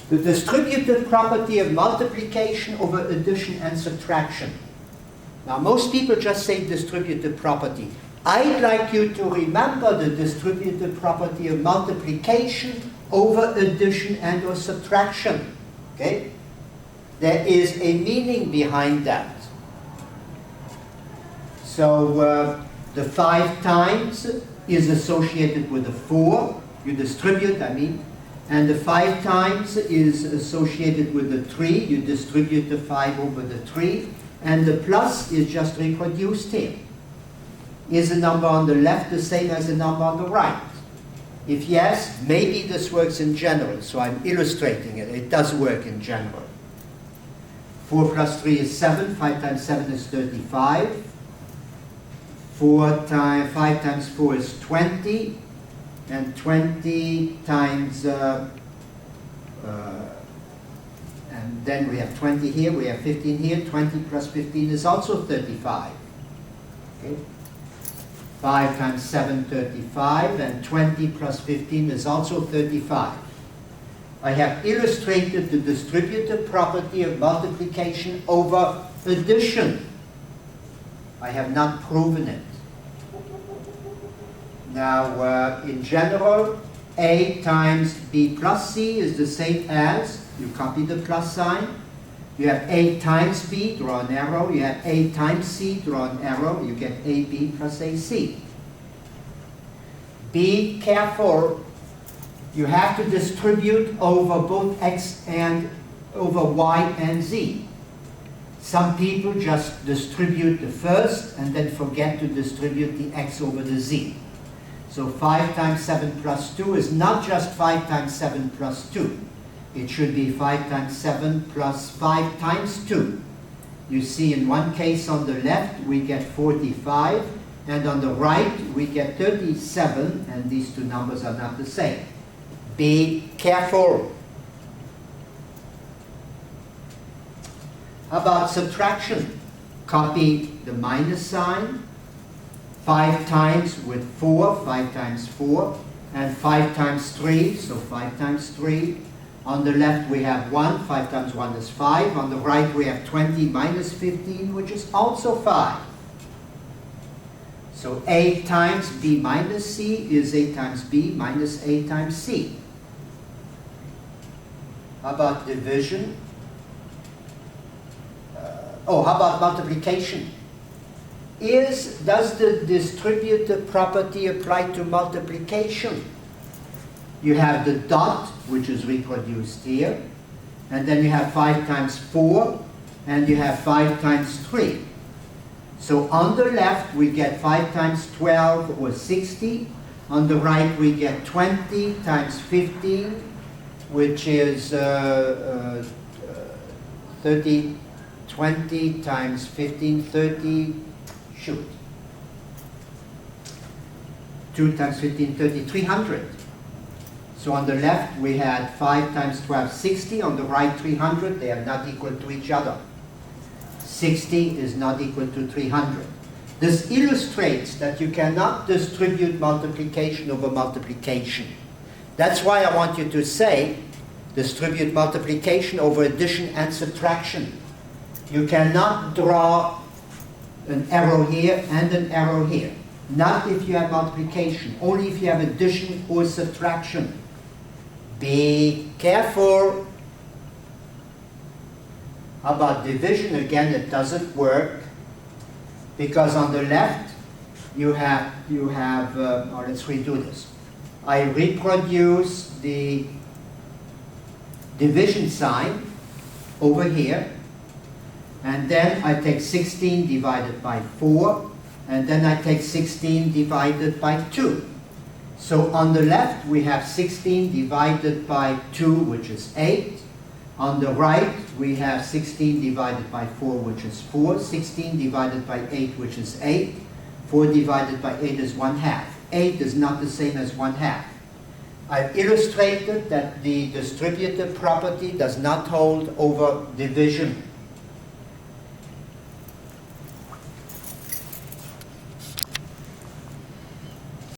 The distributive property of multiplication over addition and subtraction. Now, most people just say distributive property. I'd like you to remember the distributive property of multiplication over addition and or subtraction. Okay? There is a meaning behind that. So the 5 times is associated with the 4. You distribute, I mean. And the 5 times is associated with the 3. You distribute the 5 over the 3. And the plus is just reproduced here. Is the number on the left the same as the number on the right? If yes, maybe this works in general. So I'm illustrating it. It does work in general. 4 plus 3 is 7. 5 times 7 is 35. 5 times 4 is 20. And 20 times, and then we have 20 here, we have 15 here. 20 plus 15 is also 35. Okay? 5 times 7, 35, and 20 plus 15 is also 35. I have illustrated the distributive property of multiplication over addition. I have not proven it. Now, in general, A times B plus C is the same as, you copy the plus sign, you have A times B, draw an arrow, you have A times C, draw an arrow, you get AB plus AC. Be careful, you have to distribute over both X and over Y and Z. Some people just distribute the first and then forget to distribute the X over the Z. So 5 times 7 plus 2 is not just 5 times 7 plus 2. It should be 5 times 7 plus 5 times 2. You see in one case on the left we get 45, and on the right we get 37, and these two numbers are not the same. Be careful. How about subtraction? Copy the minus sign. 5 times with 4, 5 times 4, and 5 times 3, so 5 times 3. On the left we have 1, 5 times 1 is 5. On the right we have 20 minus 15, which is also 5. So A times B minus C is A times B minus A times C. How about division? How about multiplication? Does the distributive property apply to multiplication? You have the dot, which is reproduced here, and then you have 5 times 4, and you have 5 times 3. So on the left we get 5 times 12 or 60. On the right we get 20 times 15, which is 30, 20 times 15, 30, shoot. 2 times 15, 30, 300. So on the left we had 5 times 12, 60. On the right 300. They are not equal to each other. 60 is not equal to 300. This illustrates that you cannot distribute multiplication over multiplication. That's why I want you to say distribute multiplication over addition and subtraction. You cannot draw an arrow here and an arrow here. Not if you have multiplication, only if you have addition or subtraction. Be careful. How about division? Again, it doesn't work because on the left you have let's redo this. I reproduce the division sign over here, and then I take 16 divided by 4, and then I take 16 divided by 2. So on the left we have 16 divided by 2, which is 8. On the right we have 16 divided by 4, which is 4. 16 divided by 8, which is 8. 4 divided by 8 is 1/2. 8 is not the same as 1/2. I've illustrated that the distributive property does not hold over division.